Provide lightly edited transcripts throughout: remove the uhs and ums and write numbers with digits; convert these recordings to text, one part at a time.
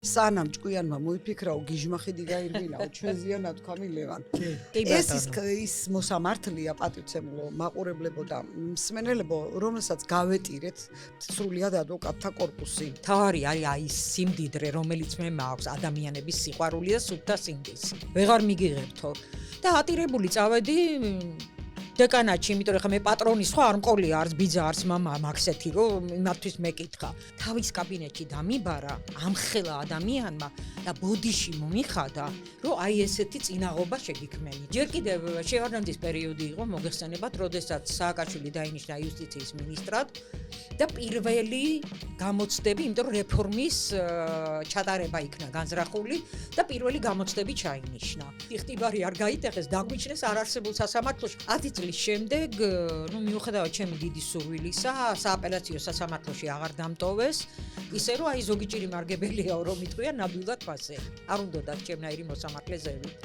სანამ ჭკვიანმა მოიფიქრაო გიჟმახიდი გაირბილაო ჩვენ ზიანათქვამი ლევან ეს ის მოსამართლეა პატივცემულო მაყურებლებო და მსმენელებო რომელსაც გავეტირეთ სრულიად ადვოკატთა კორპუსი თავარი არის აი სიმდიდრე რომელიც მე მაქვს ადამიანების სიყვარული და სუფთა სინდისი ვეღარ მიგიღებთო და ატირებული წავედი დეკანატში, იმიტომ რომ მე პატრონი სხვა არ მყოლია, არც ბიძა, არც მამა მაქსეთი, რომ იმათთვის მეკითხა. თავის კაბინეტში დამიბარა ამხელა ადამიანმა და ბოდიში მომიხადა, რომ აი ესეთი წინაღობა შეგიქმენი. ჯერ კიდევ შევარდნაძის პერიოდი იყო, მოგეხსენებათ, როდესაც სააკაშვილი დაინიშნა იუსტიციის მინისტრად და პირველი გამოცდები, იმიტომ რომ რეფორმის ჩატარება იქნა განზრახული და პირველი გამოცდები ჩაინიშნა. იხტიბარი არ გაიტეხეს, დაგვიჩნეს არარსებულ სასამართლოში 10 წლის შემდეგ, მიუხედავად ჩემი დიდი სურვილისა, სააპელაციო სასამართლოში აღარ დამტოვეს, ისე რომ აი ზოგი ჭირი მარგებელიაო რომ იტყვიან ნაბიულად ფასე. არ უნდათ ჩემნაირი მოსამართლე ზევით.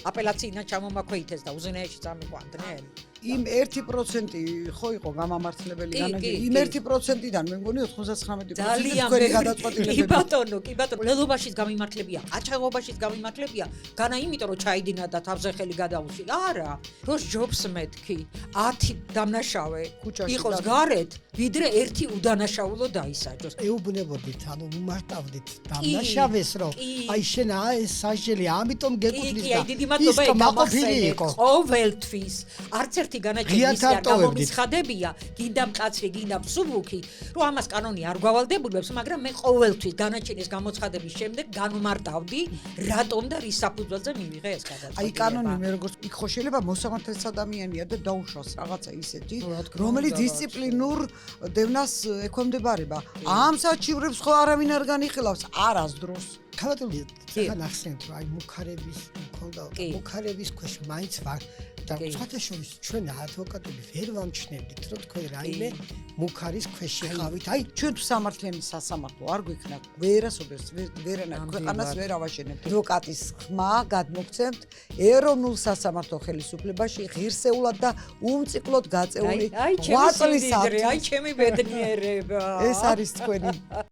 აპელაციიდან ჩამომაქვეითეს და უზენაეში წამიყვანდნენ. იმ 1% ხო იყო გამამართლებელი განაგები. იმ 1%-დან მე მგონი 99% თქვენი გადაწყვეტილებები. კი ბატონო, ლელობაშიც გამიმართლებია, აჩაღობაშიც გამიმართლებია, განა იმიტომ რომ ჩაიდინა და თავზე ხელი გადაუსვი. არა, რომ ჯობს მეთქი 10 დამნაშავე იყოს გარეთ, ვიდრე ერთი უდანაშაულო დაისაჯოს. ეუბნებოდით, ანუ უმარტავდით დამნაშავეს, რომ აი შენ ეს სასჯელი, ამიტომ გეკუთვნის და დიდი მადლობა ეკამახსენეთ ყოველთვის. არც ერთი განაჩენი არ გამომიცხადებია, გინდა მკაცრი, გინდა მსუბუქი, რომ ამას კანონი არ გავალდებულებს, მაგრამ მე ყოველთვის განაჩენის გამოცხადების შემდეგ განმარტავდი, რატომ და რის საფუძველზე მივიღე ეს გადაწყვეტილება. აი კანონი მე როგორც იქ ხო შეიძლება მოსამართლეს ადამიანია და დაუშვას რაღაცა ისეთი, რომელიც დისციპლინურ დევნას ექვემდებარება. ამ საჩივრებს ხო არავინ არ განიხილავს არასდროს. თავადები თან ახსენეთ, რომ აი მუქარების მქონდა მუქარების ქვეშ მაინც ვარ და სხვათა შორის ჩვენ ადვოკატები ვერ ვამჩნევდით, რომ თქვენ რაიმე მუქარის ქვეშ იყავით. აი ჩვენ თუ სამართლიანი სასამართლო არ გვიქნა, ვერასოდეს ვერანაირ ქვეყანას ვერ ავაშენებთ. ადვოკატის ხმა გადმოგცემთ ეროვნულ სასამართლო ხელისუფლებაში ღირსეულად და უმციკლოდ გაწეული 8 წლის აი ჩემი ბედნიერება. ეს არის თქვენი